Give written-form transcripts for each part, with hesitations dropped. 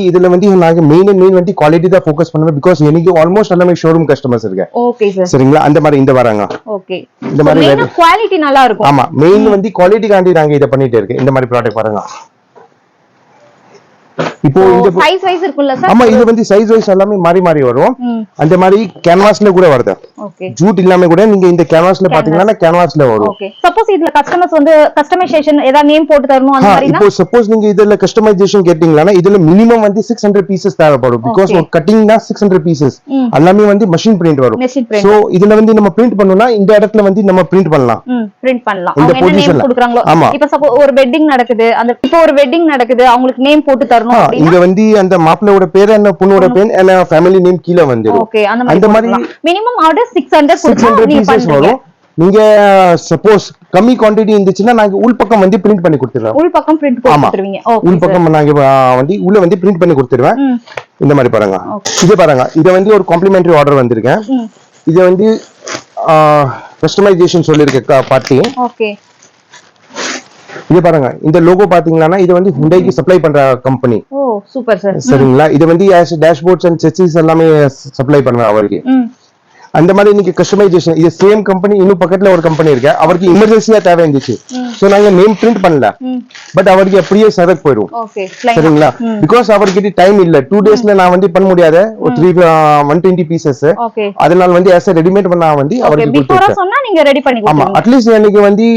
இதுல வந்து நாங்க மெயின் வந்து குவாலிட்டி தான் ஃபோக்கஸ் பண்ணுவோம். பிகாஸ் எனக்கு ஆல்மோஸ்ட் எல்லாமே ஷோரூம் கஸ்டமர்ஸ் இருக்கு. Okay sir. சரிங்களா, அந்த மாதிரி இந்த வராங்க. ஓகே, இந்த மாதிரி குவாலிட்டி நல்லா இருக்கும். ஆமா, மெயின் வந்து குவாலிட்டி காண்டி நாங்க இத பண்ணிட்டு இருக்கு. இந்த மாதிரி ப்ராடக்ட் பாருங்க. இப்போ இந்த சைஸ் வைஸ் இருக்குல்ல சார்? ஆமா, இது வந்து சைஸ் வைஸ் எல்லாமே மாறி மாறி வரும். அந்த மாதிரி கேன்வாஸ்ல கூட வருது. ஓகே, ஜூட் இல்லாம கூட நீங்க இந்த கேன்வாஸ்ல பாத்தீங்கன்னா கேன்வாஸ்ல வரும். ஓகே. சப்போஸ் இதுல கஸ்டமர்ஸ் வந்து கஸ்டமைசேஷன் ஏதா நேம் போட்டு தரணும் அந்த மாதிரினா, இப்போ சப்போஸ் நீங்க இதுல கஸ்டமைசேஷன் கேட்டிங்களானா இதுல மினிமம் வந்து 600 பீசஸ் தேவைப்படும். பிகாஸ் ஒரு கட்டிங்னா 600 பீசஸ் எல்லாமே வந்து மெஷின் பிரிண்ட் வரும். சோ இதுல வந்து நம்ம பிரிண்ட் பண்ணனும்னா இந்த இடத்துல வந்து நம்ம பிரிண்ட் பண்ணலாம். பிரிண்ட் பண்ணலாம். அவங்க என்ன நேம் கொடுக்கறாங்களோ. இப்போ சப்போஸ் ஒரு வெட்டிங் நடக்குது, அந்த இப்போ ஒரு வெட்டிங் நடக்குது, அவங்களுக்கு நேம் போட்டு தரணும். இங்க வந்து அந்த மாப்பிள்ளையோட பேர் என்ன, பொண்ணோட பேர் என்ன, ஃபேமிலி நேம் கீழ வந்துரும். ஓகே, அந்த மாதிரி மினிமம் ஆர்டர் 600 வரும். நீங்க சப்போஸ் கம்மி குவாண்டிட்டி இருந்துச்சுன்னா நாங்க உள் பக்கம் வந்து பிரிண்ட் பண்ணி கொடுத்துறோம். உள் பக்கம் பிரிண்ட் போட்டு கொடுத்துருவீங்க. ஓகே, உள் பக்கம் நாங்க வந்து உள்ள வந்து பிரிண்ட் பண்ணி கொடுத்துருவேன். இந்த மாதிரி பாருங்க. இது பாருங்க, இது வந்து ஒரு காம்ப்ளிமெண்டரி ஆர்டர் வந்திருக்கேன். இது வந்து கஸ்டமைசேஷன் சொல்லிருக்க பார்ட்டி. ஓகே, இது பாருங்க, இந்த லோகோ பாத்தீங்கன்னா இது வந்து ஹுண்டாய்க்கு சப்ளை பண்ற கம்பெனி. ஓ சூப்பர் சார். சரிங்களா, இது வந்து டேஷ்போர்ட்ஸ் அண்ட் செட்டிஸ் எல்லாமே சப்ளை பண்ற அவருக்கு. அந்த மாதிரி இன்னைக்கு கஸ்டமைசேஷன் இது சேம் கம்பெனி இன்னும் பக்கத்துல ஒரு கம்பெனி இருக்கு. அவருக்கு எமர்ஜென்சியா தேவை இருந்துச்சு. சோ நாங்க நேம் பிரிண்ட் பண்ணல, பட் அவருக்கு அப்படியே சரக்கு போயிடும். சரிங்களா, பிகாஸ் அவருக்கு டைம் இல்ல. 2 டேஸ்ல நான் வந்து பண்ண முடியாத ஒரு 120 பீசஸ். அதனால வந்து as a ரெடிமேட் பண்ணா வந்து அவருக்கு கொடுத்துட்டேன். சொன்னா நீங்க ரெடி பண்ணி கொடுங்க. ஆமா, அட்லீஸ்ட் எனக்கு வந்து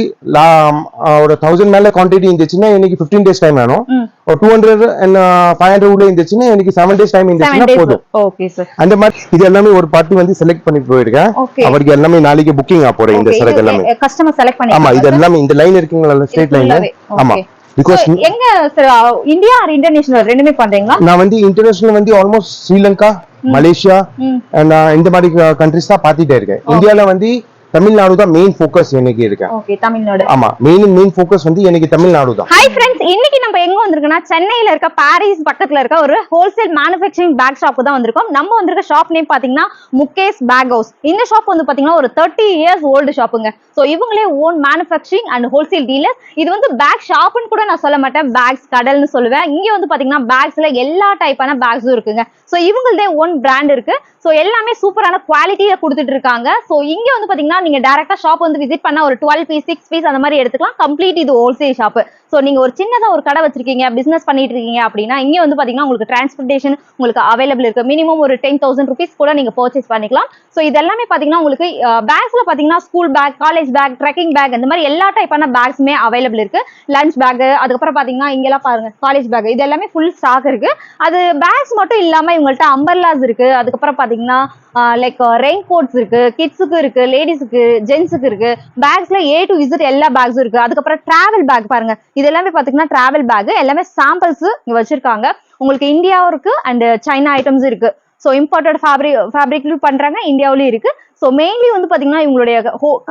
ஒரு 1000 மேல குவாண்டிட்டி இருந்துச்சுன்னா எனக்கு 15 டேஸ் டைம் வேணும். ஒரு 200 and 500 உள்ள இருந்துச்சுன்னா எனக்கு 7 டேஸ் டைம் இருந்துச்சுன்னா போதும். Okay sir. அந்த மாதிரி இது எல்லாமே ஒரு பார்ட்டி வந்து செலக்ட் பண்ணி போயிருக்கேன். அவருக்கு எல்லாமே நாளைக்கு புக்கிங் ஆ போறேன். இந்த சரக்கு எல்லாமே கஸ்டமர் செலக்ட் பண்ணி. ஆமா, இது எல்லாமே இந்த லைன் இருக்குங்களா, ஸ்ட்ரைட் லைன். ஆமா, பிகாஸ் எங்க சார் இந்தியா ஆர் இன்டர்நேஷனல் ரெண்டுமே பண்றீங்களா? நான் வந்து இன்டர்நேஷனல் வந்து ஆல்மோஸ்ட் ஸ்ரீலங்கா, மலேசியா and இந்த மாதிரி கண்ட்ரிஸ் தான் பாத்துட்டே இருக்கேன். இந்தியால வந்து தமிழ்நாடு தான் மெயின் ஃபோக்கஸ் எனக்கு இருக்கு. ஓகே, தமிழ்நாடு. ஆமா, மெயின் ஃபோக்கஸ் வந்து எனக்கு தமிழ்நாடு தான். ஹாய் फ्रेंड्स, இன்னைக்கு நம்ம எங்க வந்திருக்கோம்னா சென்னையில இருக்க பாரிஸ் பக்கத்துல இருக்க ஒரு ஹோல்சேல் மேனுஃபேக்சரிங் பேக் ஷாப் தான் வந்திருக்கோம். நம்ம வந்திருக்க ஷாப் நேம் பாத்தீங்கன்னா முகேஷ் பேக் ஹவுஸ். இந்த ஷாப் வந்து பாத்தீங்கன்னா ஒரு 30 இயர்ஸ் ஓல்டு ஷாப்புங்க. சோ இவங்களே own manufacturing and wholesale dealers. இது வந்து பேக் ஷாப்னு கூட நான் சொல்ல மாட்டேன், பேக்ஸ் கடல்னு சொல்லுவேன். இங்க வந்து பாத்தீங்கன்னா பேக்ஸ்ல எல்லா டைப்பான பேக்ஸும் இருக்குங்க. சோ இவங்களதே ஓன் பிராண்ட் இருக்கு. சோ எல்லாமே சூப்பரான குவாலிட்டியில கொடுத்துட்டு இருக்காங்க. சோ இங்க வந்து பாத்தீங்கன்னா நீங்க டைரக்டா ஷாப் வந்து விசிட் பண்ணா ஒரு 12 பீஸ் 6 பீஸ் அந்த மாதிரி எடுத்துக்கலாம். கம்ப்ளீட் இது ஹோல்சேல் ஷாப். சோ நீங்க ஒரு சின்னதா ஒரு கடை வச்சிருக்கீங்க, பிசினஸ் பண்ணிட்டு இருக்கீங்க அப்படின்னா இங்க வந்து பாத்தீங்கன்னா உங்களுக்கு டிரான்ஸ்போர்டேஷன் உங்களுக்கு அவைலபிள் இருக்கு. மினிமம் ஒரு 10,000 rupees கூட நீங்க பர்ச்சேஸ் பண்ணிக்கலாம். சோ இது எல்லாமே பாத்தீங்கன்னா உங்களுக்கு பேக்ஸ்ல பாத்தீங்கன்னா school bag, college bag, trekking bag இந்த மாதிரி எல்லா டைப்பான பேக்ஸுமே அவைலபிள் இருக்கு. லஞ்ச் பேக், அதுக்கப்புறம் பாத்தீங்கன்னா இங்கெல்லாம் பாருங்க காலேஜ் பேக், இது எல்லாமே ஃபுல் ஸ்டாக் இருக்கு. அது பேக்ஸ் மட்டும் இல்லாம இவங்கள்ட்ட அம்பர்லாஸ் இருக்கு. அதுக்கப்புறம் பாத்தீங்கன்னா லைக் ரெயின்கோட்ஸ் இருக்கு, கிட்ஸுக்கு இருக்கு, லேடிஸுக்கு, ஜென்ஸுக்கு இருக்கு. பேக்ஸ்ல A to Z எல்லா பேக்ஸும் இருக்கு. அதுக்கப்புறம் டிராவல் பேக் பாருங்க, இது எல்லாமே பாத்தீங்கன்னா டிராவல் பேக் எல்லாமே சாம்பிள்ஸ் இங்க வச்சிருக்காங்க. உங்களுக்கு இந்தியாவும் இருக்கு அண்ட் சைனா ஐட்டம்ஸ் இருக்கு. ஸோ இம்போர்ட்டட் ஃபேப்ரிக்லையும் பண்றாங்க, இந்தியாவிலயும் இருக்கு. ஸோ மெயின்லி வந்து பாத்தீங்கன்னா இவங்களுடைய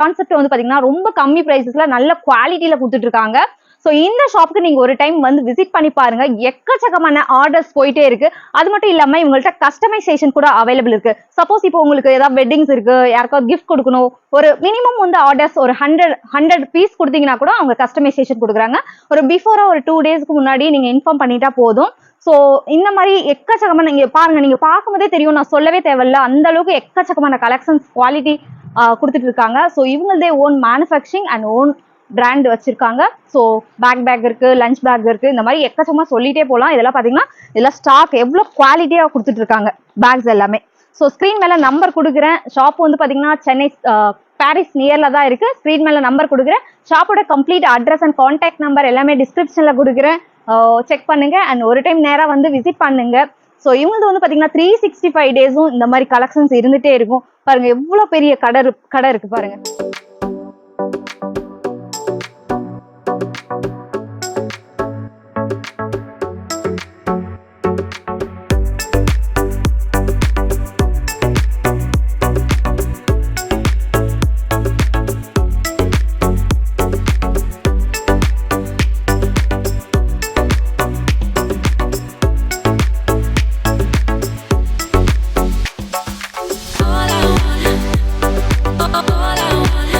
கான்செப்ட் வந்து பாத்தீங்கன்னா ரொம்ப கம்மி பிரைசஸ்ல நல்ல குவாலிட்டியில கொடுத்துட்டு இருக்காங்க. ஸோ இந்த ஷாப்புக்கு நீங்க ஒரு டைம் வந்து விசிட் பண்ணி பாருங்க. எக்கச்சக்கமான ஆர்டர்ஸ் போயிட்டே இருக்கு. அது மட்டும் இல்லாம இவங்கள்ட்ட கஸ்டமைசேஷன் கூட அவைலபிள் இருக்கு. சப்போஸ் இப்போ உங்களுக்கு ஏதாவது வெட்டிங்ஸ் இருக்கு, யாருக்காவது கிஃப்ட் கொடுக்கணும், ஒரு மினிமம் வந்து ஆர்டர்ஸ் ஒரு 100 பீஸ் கொடுத்தீங்கன்னா கூட அவங்க கஸ்டமைசேஷன் கொடுக்குறாங்க. ஒரு பிஃபோரா ஒரு 2 டேஸ்க்கு முன்னாடி நீங்க இன்ஃபார்ம் பண்ணிட்டா போதும். சோ இந்த மாதிரி எக்கச்சக்கமான நீங்க பாருங்க, நீங்க பார்க்கும்போதே தெரியும், நான் சொல்லவே தேவையில்ல, அந்த அளவுக்கு எக்கச்சக்கமான கலெக்ஷன்ஸ் குவாலிட்டி கொடுத்துட்டு இருக்காங்க. ஸோ இவங்களதே own manufacturing and own brand வச்சிருக்காங்க. ஸோ பேக் இருக்கு, லஞ்ச் பேக் இருக்கு, இந்த மாதிரி எக்கச்சக்கமா சொல்லிட்டே போகலாம். இதெல்லாம் பாத்தீங்கன்னா இதெல்லாம் ஸ்டாக் எவ்வளவு குவாலிட்டியா கொடுத்துட்டு இருக்காங்க பேக்ஸ் எல்லாமே. ஸோ ஸ்கிரீன் மேல நம்பர் கொடுக்குறேன். ஷாப் வந்து பாத்தீங்கன்னா சென்னை பாரிஸ் நியர்ல தான் இருக்கு. ஸ்கிரீன் மேல நம்பர் கொடுக்குறேன். ஷாப்போட complete address and contact number எல்லாமே டிஸ்கிரிப்ஷன்ல கொடுக்குறேன். செக் பண்ணுங்க அண்ட் ஒரு டைம் நேரா வந்து விசிட் பண்ணுங்க. ஸோ இவங்க வந்து பாத்தீங்கன்னா 365 டேஸும் இந்த மாதிரி கலெக்ஷன்ஸ் இருந்துட்டே இருக்கும். பாருங்க எவ்வளவு பெரிய கடை இருக்கு பாருங்க. All I want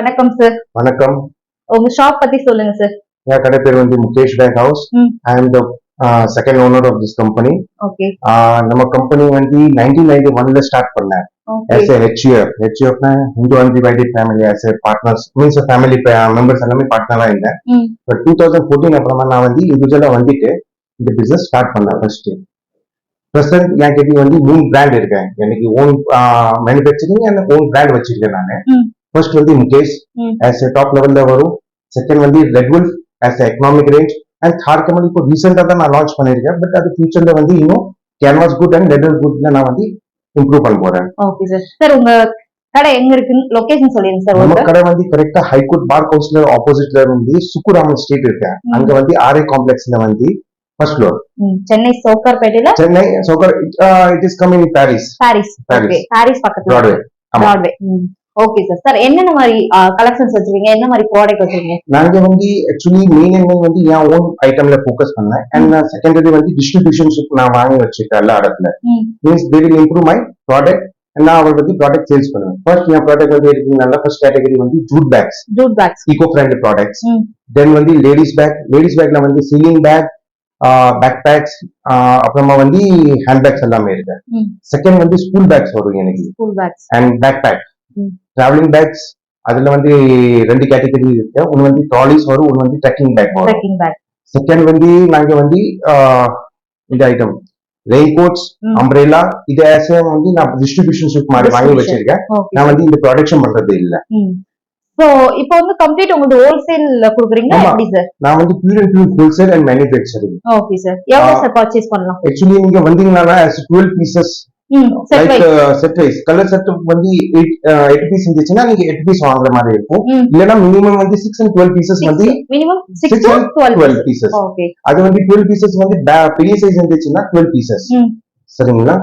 வணக்கம் சார். வணக்கம். உங்க ஷாப் பத்தி சொல்லுங்க சார். என் கடை பேர் வந்து Mukesh bag house. I am the second owner of this company. Okay. நம்ம கம்பெனி வந்து 1991ல ஸ்டார்ட் பண்ணேன். as a HUF னா Hindu Undivided Family as a partners means a family members எல்லாமே பார்ட்னரா இருந்தேன். பட் 2014 அப்புறமா நான் வந்து இண்டிவிஜுவலா வந்துட்டு இந்த பிசினஸ் ஸ்டார்ட் பண்ணேன். பிரசன்ட் என் கிட்ட வந்து 3 பிராண்ட் இருக்கேன். எனக்கு own manufacturing and own brand வச்சிருக்கேன் நானு. ஃபர்ஸ்ட் வந்து முகேஷ் as a டாப் லெவல்ல வரும். செகண்ட் வந்து red wolf as a economic range and third company இப்போ ரீசெண்டா தான் நான் லான்ச் பண்ணிருக்கேன். பட் அது ஃபியூச்சர்ல வந்து இன்னும் கேன்வாஸ் குட் அண்ட் லெதர் குட்ல நான் வந்து இம்ப்ரூவ் பண்ண போறேன். Okay sir. சார் உங்க கடை எங்க இருக்கு? லொகேஷன் சொல்லுங்க சார். நம்ம கடை வந்து கரெக்ட்டா ஹைகோர்ட் பார் ஹவுஸ்ல ஆப்போசிட்ல இருந்து சுக்குராமன் ஸ்ட்ரீட் இருக்கு. அங்க வந்து ஆர்ஐ காம்ப்ளெக்ஸ்ல வந்து ஃபர்ஸ்ட் ஃப்ளோர். சென்னை சோக்கர்பேட்டையில. Chennai Sowcar it is coming Parrys. Okay. Parrys பக்கத்துல. பிராட்வே. Okay sir. சார் என்னென்ன மாதிரி கலெக்ஷன்ஸ் வச்சிருக்கீங்க? என்ன மாதிரி ப்ராடக்ட் வச்சிருக்கீங்க? நாங்க வந்து ஆக்சுவலி மெயின் வந்து என் ஓன் ஐட்டம்ல ஃபோக்கஸ் பண்ணேன். அண்ட் செகண்டரி வந்து டிஸ்ட்ரிபியூஷன்ஷிப் நான் வாங்கி வச்சிருக்கேன் எல்லா இடத்துல. Means they will improve my product and நான் அவங்களுக்கு வந்து ப்ராடக்ட் சேல்ஸ் பண்ணுவேன். ஃபர்ஸ்ட் என் ப்ராடக்ட் வந்து எடுத்தீங்கன்னா ஃபர்ஸ்ட் கேட்டகரி வந்து jute bags eco friendly products. Then வந்து லேடிஸ் பேக்ல வந்து சீலிங் பேக், பேக் பேக்ஸ், அப்புறமா வந்து ஹேண்ட் பேக்ஸ் எல்லாமே இருக்கு. செகண்ட் வந்து ஸ்கூல் பேக்ஸ் வரும் எனக்கு. And bag bag travelling bags அதுல வந்து 2 கேட்டகரி இருக்கு. ஒன்னு வந்து ட்ராலிஸ் வரும், ஒன்னு வந்து ட்ரெக்கிங் பேக் வரும். செகண்ட் வந்து நாங்க வந்து இந்த ஐட்டம் ரெயின்கோட்ஸ், அம்ப்ரெல்லா இது வந்து நான் டிஸ்ட்ரிபியூஷன்ஷிப் மாதிரி வாங்கி வச்சிருக்கேன். நான் வந்து இந்த ப்ரொடக்ஷன் பண்றது இல்ல. சோ இப்போ வந்து கம்ப்ளீட் உங்களுக்கு ஹோல்சேல்ல குடுக்குறீங்க எப்படி சார்? நான் வந்து pure and pure wholesale and manufacturing. Okay sir. எவ்வளவு சார் பர்சேஸ் பண்ணலாம்? एक्चुअली நீங்க வந்தீங்கன்னா 12 pieces like set wise colour set வந்து 8 பீஸ் இருந்துச்சுன்னா நீங்க 8 பீஸ் வாங்குற மாதிரி இருக்கும். இல்லனா மினிமம் வந்து 6 and 12 பீசஸ் வந்து மினிமம் 6 to 12 பீசஸ். ஓகே. அது வந்து 12 பீசஸ் வந்து பெரிய சைஸ் இருந்துச்சுன்னா 12 பீசஸ். சரிங்களா?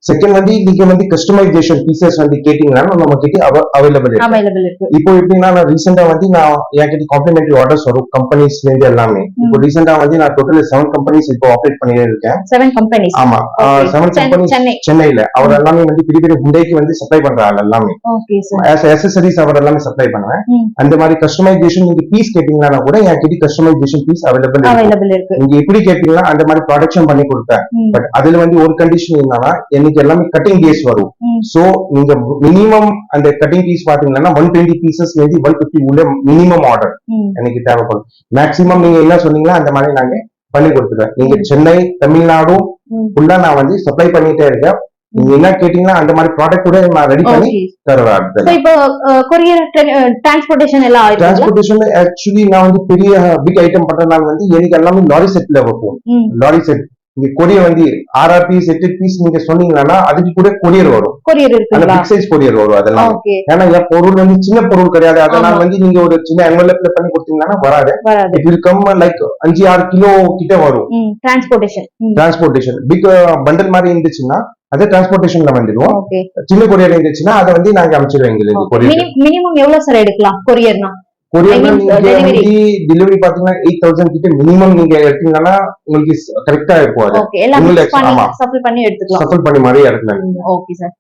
செகண்ட் வந்து நீங்க வந்து கஸ்டமைசேஷன் பீசஸ் வந்து கேட்டீங்கன்னா நம்ம கிட்ட அவைலபிள் இருக்கு. இப்போ எப்படின்னா நான் ரீசெண்டா வந்து நான் என்கிட்ட காம்ப்ளிமெண்டரி ஆர்டர்ஸ் வரும் கம்பெனிஸ்ல இருந்து எல்லாமே. இப்போ ரீசெண்டா வந்து நான் டோட்டல் 7 கம்பெனிஸ் இப்போ ஆபரேட் பண்ணிட்டு இருக்கேன். 7 கம்பெனிஸ். ஆமா 7 கம்பெனிஸ் சென்னையில. அவர் எல்லாமே வந்து பெரிய பெரிய ஹுண்டாய்க்கு வந்து சப்ளை பண்றாங்க எல்லாமே. Okay sir. as accessories அவர் எல்லாமே சப்ளை பண்ணுவேன். அந்த மாதிரி கஸ்டமைசேஷன் நீங்க பீஸ் கேட்டீங்கன்னா கூட என்கிட்ட கஸ்டமைசேஷன் பீஸ் அவைலபிள் இருக்கு. நீங்க எப்படி கேட்டீங்கன்னா அந்த மாதிரி ப்ரொடக்ஷன் பண்ணி கொடுத்தேன். பட் அதுல வந்து ஒரு கண்டிஷன் என்னன்னா எனக்கு எல்லாமே கட்டிங் பீஸ் வரும். சோ நீங்க மினிமம் அந்த கட்டிங் பீஸ் பாத்தீங்கன்னா 120 பீசஸ்ல இருந்து 150 உள்ள மினிமம் ஆர்டர் எனக்கு தேவைப்படும். மேக்ஸிமம் நீங்க என்ன சொன்னீங்கன்னா அந்த மாதிரி நாங்க பண்ணி கொடுத்துருவேன். நீங்க சென்னை தமிழ்நாடு ஃபுல்லா நான் வந்து சப்ளை பண்ணிட்டே இருக்கேன். நீங்க என்ன கேட்டீங்கன்னா அந்த மாதிரி ப்ராடக்ட் கூட நான் ரெடி பண்ணி தருவேன். இப்போ கொரியர் டிரான்ஸ்போர்ட்டேஷன் எல்லாம் ஆயிடுச்சு. டிரான்ஸ்போர்ட்டேஷன் ஆக்சுவலி நான் வந்து பெரிய பிக் ஐட்டம் பண்றதுனால வந்து எனக்கு எல்லாமே லாரி செட்ல வைப்போம். லாரி செட் நீங்க கொரியர் வந்து 6 பீஸ் 8 பீஸ் நீங்க சொன்னீங்கன்னா அதுக்கு கூட கொரியர் வரும். கொரியர் இருக்கு. அந்த பிக் சைஸ் கொரியர் வரும் அதெல்லாம். ஏன்னா என் பொருள் வந்து சின்ன பொருள் கிடையாது. அதனால வந்து நீங்க ஒரு சின்ன என்வலப்ல பண்ணி கொடுத்தீங்கன்னா வராது. It will come like 5-6 kilo கிட்ட வரும். டிரான்ஸ்போர்ட்டேஷன் பிக் பண்டல் மாதிரி இருந்துச்சுன்னா அது டிரான்ஸ்போர்ட்டேஷன்ல வந்துடும். சின்ன கொரியர் இருந்துச்சுன்னா அதை வந்து நாங்க அமைச்சிருவோம். எங்களுக்கு கொரியர் மினிமம் எவ்வளவு சார் எடுக்கலாம் கொரியர்னா? டெலிவரி பாத்தீங்கன்னா 8000 கிட்ட மினிமம் நீங்க எடுத்தீங்கன்னா உங்களுக்கு கரெக்டா இருக்கும். அது சஃபில் பண்ணி எடுத்துக்கலாம். சஃபில் பண்ணி மாதிரி எடுக்கலாம். Okay sir.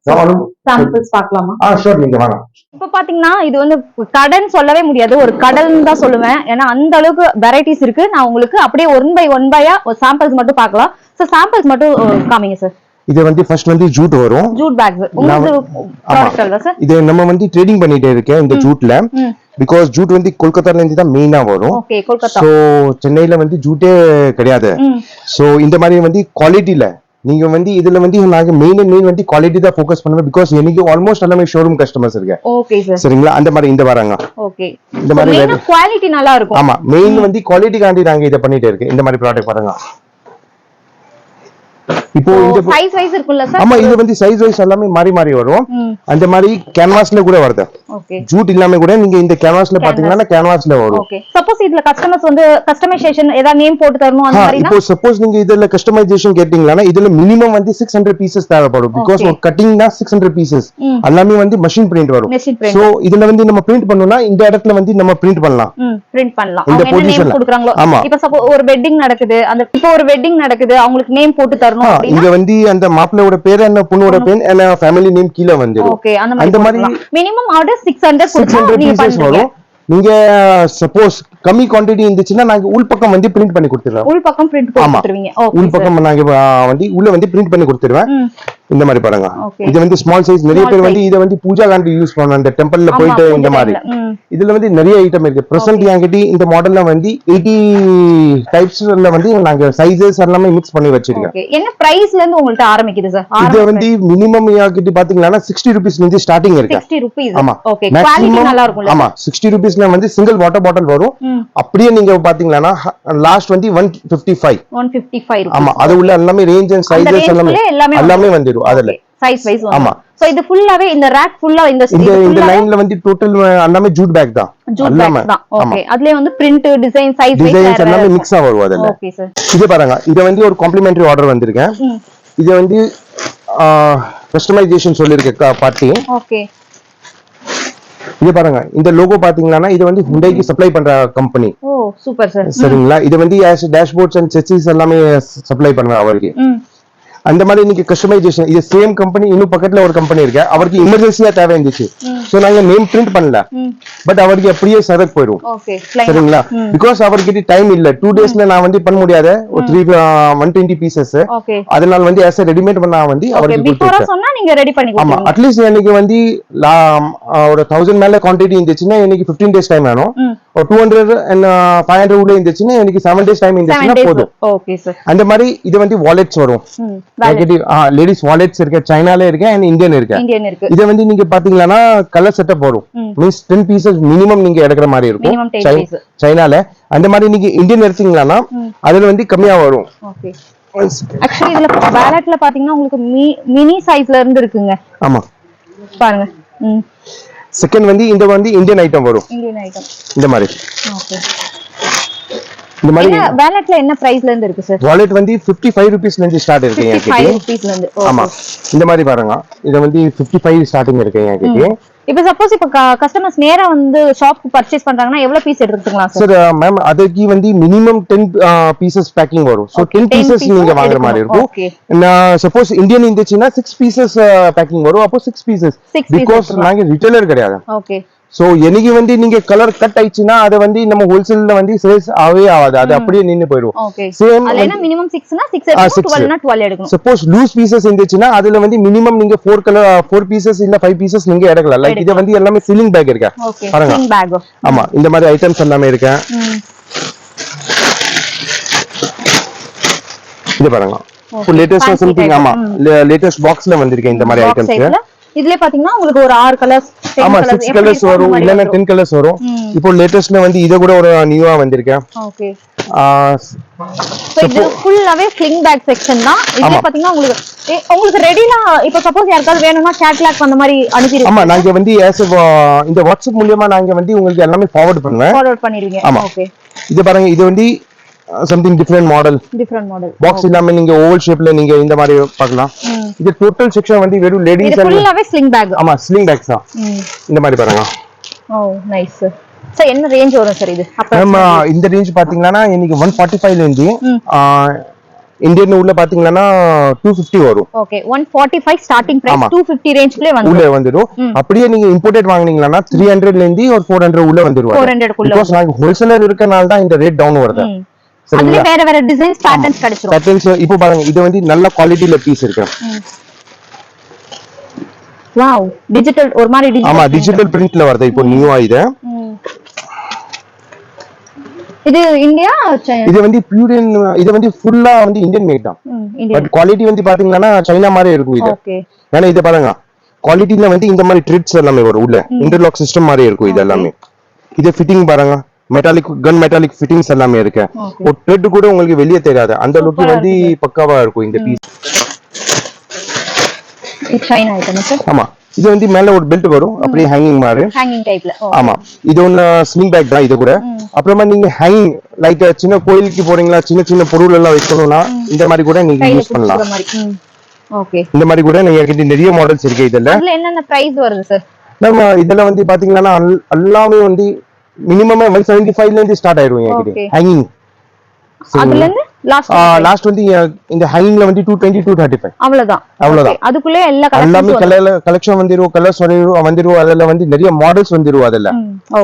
சாம்பிள்ஸ் பார்க்கலாமா? ஷூர் நீங்க வாங்க. இப்ப பாத்தீங்கன்னா இது வந்து கடன் சொல்லவே முடியாது, ஒரு கடல்னு தான் சொல்லுவேன். ஏன்னா அந்த அளவுக்கு வெரைட்டிஸ் இருக்கு. நான் உங்களுக்கு அப்படியே 1 by 1 ஒரு சாம்பிள்ஸ் மட்டும் பார்க்கலாம். சோ சாம்பிள்ஸ் மட்டும் காமிங்க சார். இது வந்து ஃபர்ஸ்ட் வந்து ஜூட் வரும். ஜூட் பேக்ஸ் உங்களுக்கு ப்ராடக்ட் அல்ல சார்? இது நம்ம வந்து ட்ரேடிங் பண்ணிட்டே இருக்கேன் இந்த ஜூட்ல. பிகாஸ் ஜூட் வந்து கொல்கத்தால இருந்து தான் மெயினா வரும். ஓகே. கொல்கத்தா. சோ சென்னையில வந்து ஜூட்டே கிடையாது. சோ இந்த மாதிரி வந்து குவாலிட்டில நீங்க வந்து இதுல வந்து நாங்க மெயின் வந்து குவாலிட்டி தான் ஃபோக்கஸ் பண்ணுவேன். பிகாஸ் எனக்கு ஆல்மோஸ்ட் எல்லாமே ஷோரூம் கஸ்டமர்ஸ் இருக்கு. Okay sir. சரிங்களா? அந்த மாதிரி இந்த வராங்க. ஓகே. இந்த மாதிரி குவாலிட்டி நல்லா இருக்கும். ஆமா மெயின் வந்து குவாலிட்டிக்காண்டி நாங்க இத பண்ணிட்டே இருக்கேன். இந்த மாதிரி ப்ராடக்ட் பாருங்க. இப்போ இந்த சைஸ் வைஸ் இருக்குல்ல சார்? ஆமா இது வந்து சைஸ் வைஸ் எல்லாமே மாறி மாறி வரும். அந்த மாதிரி கேன்வாஸ்ல கூட வருது. ஓகே. ஜூட் இல்லாம கூட நீங்க இந்த கேன்வாஸ்ல பாத்தீங்கன்னா கேன்வாஸ்ல வரும். ஓகே. சப்போஸ் இதுல கஸ்டமர்ஸ் வந்து கஸ்டமைசேஷன் ஏதாவது நேம் போட்டு தரணும் அந்த மாதிரினா இப்போ சப்போஸ் நீங்க இதுல கஸ்டமைசேஷன் கேட்டிங்கனா இதுல மினிமம் வந்து 600 பீசஸ் தேவைப்படும். பிகாஸ் ஒரு கட்டிங்னா 600 பீசஸ் எல்லாமே வந்து மெஷின் பிரிண்ட் வரும். சோ இதுல வந்து நம்ம பிரிண்ட் பண்ணனும்னா இந்த இடத்துல வந்து நம்ம பிரிண்ட் பண்ணலாம். அவங்க என்ன நேம் கொடுக்கறாங்களோ. இப்போ சப்போஸ் ஒரு வெட்டிங் நடக்குது, அந்த இப்போ ஒரு வெட்டிங் நடக்குது அவங்களுக்கு நேம் போட்டு தரணும். இங்க வந்து அந்த மாப்பிள்ளையோட பேர் என்ன பொண்ணோட பேர் என்ன ஃபேமிலி நேம் கீழ வந்துரும். ஓகே அந்த மாதிரி மினிமம் ஆர்டர் 600 கொடுத்தா நீங்க பண்றீங்க. நீங்க சப்போஸ் கம்மி குவாண்டிட்டி இருந்துச்சுன்னா நாங்க உள் பக்கம் வந்து பிரிண்ட் பண்ணி கொடுத்துருவோம். உள் பக்கம் பிரிண்ட் கொடுத்துருவீங்க. ஓகே உள் பக்கம் நாங்க வந்து உள்ள வந்து பிரிண்ட் பண்ணி கொடுத்துருவேன். இந்த மாதிரி பாருங்க. இது வந்து ஸ்மால் சைஸ். நிறைய பேர் வந்து இத வந்து பூஜா காண்டி யூஸ் பண்ணுவாங்க. அந்த டெம்பிள்ல போயிட்டு இந்த மாதிரி. இதுல வந்து நிறைய ஐட்டம் இருக்கு. பிரசன்ட் என்கிட்ட இந்த மாடல்ல வந்து 80 டைப்ஸ்ல வந்து நாங்க சைஸஸ் எல்லாமே மிக்ஸ் பண்ணி வச்சிருக்கோம். ஓகே என்ன பிரைஸ்ல இருந்து உங்களுக்கு ஆரம்பிக்குது சார்? இது வந்து மினிமம் என்கிட்ட பாத்தீங்கன்னா 60 ரூபீஸ்ல இருந்து ஸ்டார்டிங் இருக்கு. 60 ரூபீஸ். ஆமா. ஓகே குவாலிட்டி நல்லா இருக்கும்ல? ஆமா 60 ரூபீஸ்ல வந்து சிங்கிள் வாட்டர் பாட்டில் வரும். அப்படியே நீங்க பாத்தீங்கன்னா லாஸ்ட் வந்து 155 ரூபீஸ். ஆமா அது உள்ள எல்லாமே ரேஞ்ச் அண்ட் சைஸஸ் எல்லாமே வந்துரும் அதுல சைஸ் வைஸ். ஆமா சோ இது ஃபுல்லாவே இந்த ரேக் ஃபுல்லா இந்த லைன்ல வந்து டோட்டல் எல்லாமே ஜூட் பேக் தான். எல்லாமே ஓகே அதுலயே வந்து பிரிண்ட் டிசைன் சைஸ் வைஸ் எல்லாமே மிக்ஸா வரும் அதுல. ஓகே சார் இது பாருங்க. இது வந்து ஒரு காம்ப்ளிமெண்டரி ஆர்டர் வந்திருக்கு. இது வந்து கஸ்டமைசேஷன் சொல்லிருக்க பார்ட்டி. ஓகே இது பாருங்க. இந்த லோகோ பாத்தீங்கன்னா இது வந்து ஹுண்டாய்க்கு சப்ளை பண்ற கம்பெனி. ஓ சூப்பர் சார். சரிங்களா. இது வந்து டேஷ்போர்ட்ஸ் அண்ட் செட்டிஸ் எல்லாமே சப்ளை பண்ற அவருக்கு. அந்த மாதிரி இன்னைக்கு கஸ்டமைசேஷன் இது சேம் கம்பெனி இன்னும் பக்கத்துல ஒரு கம்பெனி இருக்கு. அவருக்கு எமர்ஜென்சியா தேவை இருந்துச்சு. சோ நாங்க நேம் பிரிண்ட் பண்ணல. பட் அவருக்கு அப்படியே சரக்கு போயிடும். சரிங்களா. பிகாஸ் அவருக்கு டைம் இல்ல. 2 டேஸ்ல நான் வந்து பண்ண முடியாத ஒரு 120 பீசஸ். அதனால வந்து as a ரெடிமேட் பண்ணா வந்து அவருக்கு பிஃபோரா சொன்னா நீங்க ரெடி பண்ணி கொடுங்க. ஆமா அட்லீஸ்ட் எனக்கு வந்து ஒரு 1000 மேல குவாண்டிட்டி இருந்துச்சுன்னா எனக்கு 15 டேஸ் டைம் வேணும். ஒரு 200 and 500 உள்ள இருந்துச்சுன்னா எனக்கு 7 டேஸ் டைம் இருந்துச்சுன்னா போதும். Okay sir. அந்த மாதிரி இது வந்து வாலெட்ஸ் வரும். லேடிஸ் வாலெட்ஸ் இருக்கு. சைனால இருக்கு and இந்தியன் இருக்கு. இது வந்து நீங்க பாத்தீங்கன்னா கலர் செட்டப் வரும். மீன்ஸ் 10 பீசஸ் மினிமம் நீங்க எடுக்கிற மாதிரி இருக்கும் சைனால. அந்த மாதிரி நீங்க இந்தியன் எடுத்தீங்கன்னா அதுல வந்து கம்மியா வரும். ஓகே ஆக்சுவலி இதுல வாலெட்ல பாத்தீங்கன்னா உங்களுக்கு மினி சைஸ்ல இருந்து இருக்குங்க. ஆமா பாருங்க. செகண்ட் வந்து இந்த வந்து இந்தியன் ஐட்டம் வரும். இந்தியன் ஐட்டம் இந்த மாதிரி. ஓகே இந்த மாதிரி வாலெட்ல என்ன பிரைஸ்ல இருந்து இருக்கு சார்? வாலெட் வந்து 55 ரூபீஸ்ல இருந்து ஸ்டார்ட் இருக்கு என்கிட்ட. 55 ரூபீஸ்ல இருந்து. ஆமா இந்த மாதிரி பாருங்க. இது வந்து 55 ஸ்டார்டிங் இருக்கு என்கிட்ட. இப்போ சப்போஸ் இப்போ கஸ்டமர்ஸ் நேரா வந்து ஷாப்க்கு பர்ச்சேஸ் பண்றாங்கன்னா எவ்வளவு பீஸ் எடுத்துக்கலாம் சார்? சார் மேம் அதுக்கு வந்து மினிமம் 10 பீசஸ் பேக்கிங் வரும். சோ 10 பீசஸ் நீங்க வாங்குற மாதிரி இருக்கும். நான் சப்போஸ் இந்தியன் இருந்துச்சுன்னா 6 பீசஸ் பேக்கிங் வரும். அப்போ 6 பீசஸ் பிகாஸ் நாங்க ரிட்டெய்லர் கிடையாது. ஓகே சோ எனக்கு வந்து நீங்க கலர் கட் ஆயிடுச்சுன்னா அது வந்து நம்ம ஹோல்சேல்ல வந்து சேல்ஸ் ஆவே ஆகாது. அது அப்படியே நின்னு போயிடும். சேம் அதுல என்ன மினிமம் 6 னா 6 எடுக்கணும். 12 னா 12 எடுக்கணும். சப்போஸ் லூஸ் பீசஸ் இருந்துச்சுன்னா அதுல வந்து மினிமம் நீங்க 4 பீசஸ் இல்ல 5 பீசஸ் நீங்க எடுக்கலாம். லைக் இது வந்து எல்லாமே சீலிங் பேக் இருக்கு. பாருங்க. Sealing bag. ஆமா இந்த மாதிரி ஐட்டம்ஸ் எல்லாமே இருக்கு. இது பாருங்க. Latest something. ஆமா லேட்டஸ்ட் பாக்ஸ்ல வந்திருக்கு இந்த மாதிரி ஐட்டம்ஸ். இதுல பாத்தீங்கன்னா உங்களுக்கு ஒரு 6 கலர்ஸ். ஆமா 6 கலர்ஸ் வரும் இல்லனா 10 கலர்ஸ் வரும். இப்போ லேட்டஸ்ட்ல வந்து இத கூட ஒரு நியூவா வந்திருக்கு. ஓகே சோ இது ஃபுல்லாவே ஸ்லிங் பேக் செக்ஷன் தான். இதுல பாத்தீங்கன்னா உங்களுக்கு ரெடினா இப்போ சப்போஸ் யாருக்காவது வேணும்னா கேட்டலாக் அந்த மாதிரி அனுப்பிடுங்க. ஆமா நாங்க வந்து இந்த வாட்ஸ்அப் மூலமா நாங்க வந்து உங்களுக்கு எல்லாமே ஃபார்வர்ட் பண்ணிடுவீங்க. ஓகே இது பாருங்க. இது வந்து something different model பாக்ஸ் இல்லாம நீங்க ஓவல் ஷேப்ல நீங்க இந்த மாதிரி பார்க்கலாம். இது டோட்டல் செக்ஷன் வந்து வெறும் லேடிஸ் இது ஃபுல்லாவே ஸ்லிங் பேக். ஆமா ஸ்லிங் பேக்ஸ் தான். இந்த மாதிரி பாருங்க. ஓ நைஸ் சார். என்ன ரேஞ்ச் வரும் சார் இது? நம்ம இந்த ரேஞ்ச் பாத்தீங்கன்னா இன்னைக்கு 145 ல இருந்து இந்தியன் உள்ள பாத்தீங்கன்னா 250 வரும். ஓகே 145 ஸ்டார்டிங் பிரைஸ் 250 ரேஞ்ச்லயே வந்துரும். அப்படியே நீங்க இம்போர்ட்டட் வாங்குனீங்கன்னா 300 ல இருந்து ஒரு 400 உள்ள வந்துரும். 400 குள்ள. பிகாஸ் நாங்க ஹோல்சேலர் இருக்கனால தான் இந்த ரேட் டவுன் வருது. அதுல வேற டிசைன்ஸ் பேட்டர்ன்ஸ் கிடைச்சிரும். பேட்டர்ன்ஸ் இப்போ பாருங்க. இது வந்து நல்ல குவாலிட்டில பீஸ் இருக்கு. வாவ் டிஜிட்டல் ஒரு மாதிரி டிஜிட்டல். ஆமா டிஜிட்டல் பிரிண்ட்ல வருது இப்போ நியூவா இது. இது இந்தியா இது வந்து பியூர் இது வந்து ஃபுல்லா வந்து இந்தியன் மேட் தான். பட் குவாலிட்டி வந்து பாத்தீங்கன்னா சைனா மாதிரி இருக்கும் இது. ஓகே ஏன்னா இது பாருங்க குவாலிட்டில வந்து இந்த மாதிரி த்ரெட்ஸ் எல்லாமே வரும். உள்ள இன்டர்லாக் சிஸ்டம் மாதிரி இருக்கும் இது எல்லாமே. இது ஃபிட்டிங் பாருங்க. மெட்டாலிக் ஃபிட்டிங்ஸ் எல்லாமே இருக்கு. ஒரு த்ரெட் கூட உங்களுக்கு வெளியே தெரியாது. அந்த அளவுக்கு வந்து பக்காவா இருக்கும் இந்த பீஸ். China item sir. ஆமா இது வந்து மேல ஒரு பெல்ட் வரும். அப்படியே ஹேங்கிங் மாதிரி. ஹேங்கிங் டைப்ல. ஆமா இது ஒன்னு ஸ்லிங் பேக் தான் இது கூட. அப்புறமா நீங்க ஹேங்கிங் லைக் சின்ன கோயிலுக்கு போறீங்களா சின்ன பொருள் எல்லாம் வைக்கணும்னா இந்த மாதிரி கூட நீங்க யூஸ் பண்ணலாம். ஓகே இந்த மாதிரி கூட நீங்க நிறைய மாடல்ஸ் இருக்கு இதுல. அதுல என்னென்ன பிரைஸ் வருது சார்? நம்ம இதெல்லாம் வந்து பாத்தீங்கன்னா எல்லாமே வந்து மினிமம் 175 ல இருந்து ஸ்டார்ட் ஆயிடும் என்கிட்ட ஹேங்கிங். அதுல இருந்து லாஸ்ட் வந்து இந்த ஹேங்கிங்ல வந்து 220 235 அவ்வளவுதான் அதுக்குள்ளே எல்லா எல்லாமே கலெக்ஷன் வந்துரும் கலர்ஸ் வந்துரும் அதுல வந்து நிறைய மாடல்ஸ் வந்துரும் அதுல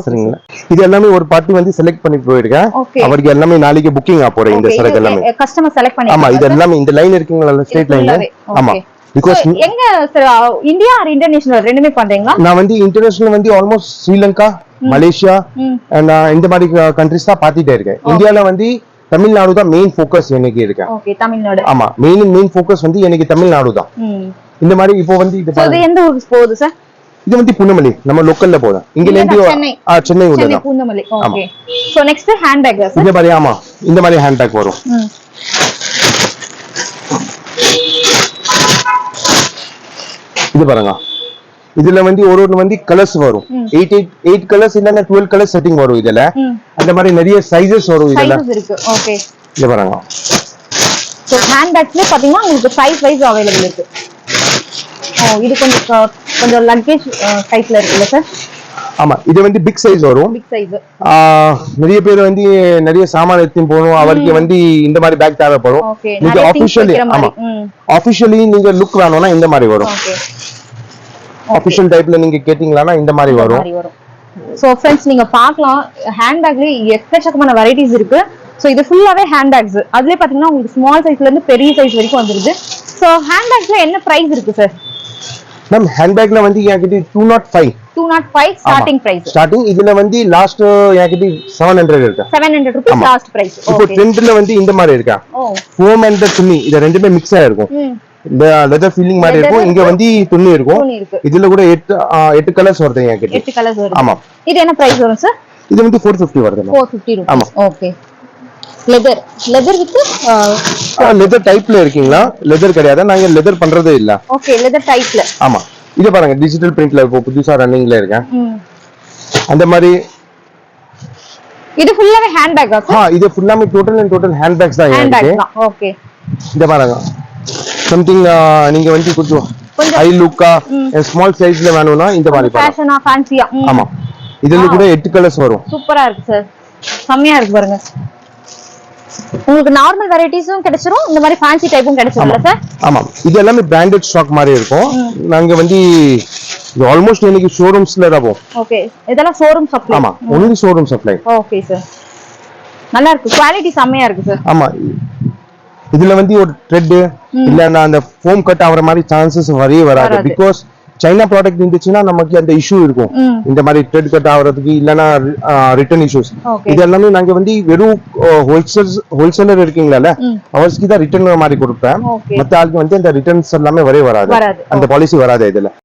சரிங்களா இது எல்லாமே ஒரு பார்ட்டி வந்து செலக்ட் பண்ணி போயிருக்கேன் அவருக்கு எல்லாமே நாளைக்கு புக்கிங் ஆ போறேன் இந்த சரக்கு எல்லாமே கஸ்டமர் செலக்ட் பண்ணி ஆமா இது எல்லாமே இந்த லைன் இருக்குங்களா ஸ்ட்ரைட் லைன் ஆமா because எங்க இந்தியா ஆர் இன்டர்நேஷனல் ரெண்டுமே பண்றீங்களா நான் வந்து இன்டர்நேஷனல் வந்து ஆல்மோஸ்ட் ஸ்ரீலங்கா மலேசியா அண்ட் இந்த மாதிரி கண்ட்ரிஸ் தான் பாத்துட்டே இருக்கேன் இந்தியால வந்து தமிழ்நாடு தான் மெயின் ஃபோக்கஸ் எனக்கு இருக்கு ஓகே தமிழ்நாடு ஆமா மெயின் ஃபோக்கஸ் வந்து எனக்கு தமிழ்நாடு தான் இந்த மாதிரி இப்போ வந்து இது எந்த ஊருக்கு போகுது சார் இது வந்து புன்னமல்லி நம்ம லோக்கல்ல போறோம் இங்க இருந்து சென்னை உள்ள Poonamallee okay so next hand bag sir இந்த மாதிரி ஆமா இந்த மாதிரி ஹேண்ட் பேக் வரும் இது பாருங்க இதுல வந்து ஒரு வந்து கலர்ஸ் வரும் 8 கலர்ஸ் இல்லன்னா 12 கலர்ஸ் செட்டிங் வரும் இதுல அந்த மாதிரி நிறைய சைஸஸ் வரும் இதுல இருக்கு ஓகே இது பாருங்க சோ ஹேண்ட் பேக்ஸ்ல பாத்தீங்கன்னா உங்களுக்கு சைஸ் வைஸ் அவேilable இருக்கு இது கொஞ்சம் லக்கேஜ் சைஸ்ல இருக்குல்ல சார் ஆமா இது வந்து பிக் சைஸ் வரும் பிக் சைஸ் நிறைய பேர் வந்து நிறைய சாமான் எடுத்து போகணும் அவருக்கு வந்து இந்த மாதிரி பேக் தேவைப்படும் நீங்க ஆபீஷியலி நீங்க லுக் வேணும்னா இந்த மாதிரி வரும் ஆபீஷியல் டைப்ல நீங்க கேட்டிங்களானா இந்த மாதிரி வரும் சோ फ्रेंड्स நீங்க பார்க்கலாம் ஹேண்ட் பேக்ல எக்கச்சக்கமான வெரைட்டிஸ் இருக்கு சோ இது ஃபுல்லாவே ஹேண்ட் பேக்ஸ் அதுலயே பாத்தீங்கன்னா உங்களுக்கு ஸ்மால் சைஸ்ல இருந்து பெரிய சைஸ் வரைக்கும் வந்துருது சோ ஹேண்ட் பேக்ஸ்ல என்ன பிரைஸ் இருக்கு சார் மேம் ஹேண்ட் பேக்ல வந்து என்கிட்ட 205 ஸ்டார்டிங் பிரைஸ் ஸ்டார்டிங் இதுல வந்து லாஸ்ட் என்கிட்ட 700 இருக்கு 700 ரூபாய் லாஸ்ட் பிரைஸ் இப்போ ட்ரெண்ட்ல வந்து இந்த மாதிரி இருக்கா ஃபோம் அண்ட் துணி இது ரெண்டுமே மிக்ஸ் ஆயிருக்கும் இந்த லெதர் ஃபீலிங் மாதிரி இருக்கும் இங்க வந்து துணி இருக்கும் இதுல கூட 8 கலர்ஸ் வருது என்கிட்ட 8 கலர்ஸ் வருது ஆமா இது என்ன பிரைஸ் வரும் சார் இது வந்து 450 வருது 450 ரூபாய் ஆமா ஓகே லெதர் வித் லெதர் டைப்ல இருக்கீங்களா லெதர் கிடையாது நாங்க லெதர் பண்றதே இல்ல ஓகே லெதர் டைப்ல ஆமா இது பாருங்க டிஜிட்டல் பிரிண்ட்ல இப்போ புதுசா ரன்னிங்ல இருக்கு அந்த மாதிரி இது ஃபுல்லாவே ஹேண்ட் பேக்கா சார் இது ஃபுல்லாமே டோட்டல் ஹேண்ட் பேக்ஸ் தான் இருக்கு ஓகே இந்த பாருங்க சம்திங் நீங்க வந்து கொஞ்சம் ஹை லுக்கா ஸ்மால் சைஸ்ல வேணும்னா இந்த மாதிரி பாருங்க ஃபேஷனா ஃபேன்சியா ஆமா இதுல கூட 8 கலர்ஸ் வரும் சூப்பரா இருக்கு சார் செமையா இருக்கு பாருங்க உங்களுக்கு நார்மல் வெரைட்டிஸும் கிடைச்சிரும் இந்த மாதிரி ஃபேன்சி டைப்பும் கிடைச்சிரும்ல சார் ஆமா இது எல்லாமே பிராண்டட் ஸ்டாக் மாதிரி இருக்கும் நாங்க வந்து இது ஆல்மோஸ்ட் இன்னைக்கு ஷோரூம்ஸ்ல தான் போவோம் ஓகே இதெல்லாம் ஷோரூம் சப்ளை ஆமா only showroom supply okay sir நல்லா இருக்கு குவாலிட்டி செமையா இருக்கு சார் ஆமா இதுல வந்து ஒரு த்ரெட் இல்லன்னா அந்த ஃபோம் கட் ஆவற மாதிரி சான்சஸ் வரவே வராது பிகாஸ் சைனா ப்ராடக்ட் இருந்துச்சுன்னா நமக்கு அந்த இஷ்யூ இருக்கும் இந்த மாதிரி த்ரெட் கட் ஆவறதுக்கு இல்லனா ரிட்டர்ன் இஷ்யூஸ் இது எல்லாமே நாங்க வந்து வெறும் ஹோல்சேலர் இருக்கீங்களால அவங்களுக்கு தான் ரிட்டர்ன் மாதிரி கொடுப்பேன் மத்த ஆளுக்கு வந்து அந்த ரிட்டர்ன்ஸ் எல்லாமே வரவே வராது அந்த பாலிசி வராது இதுல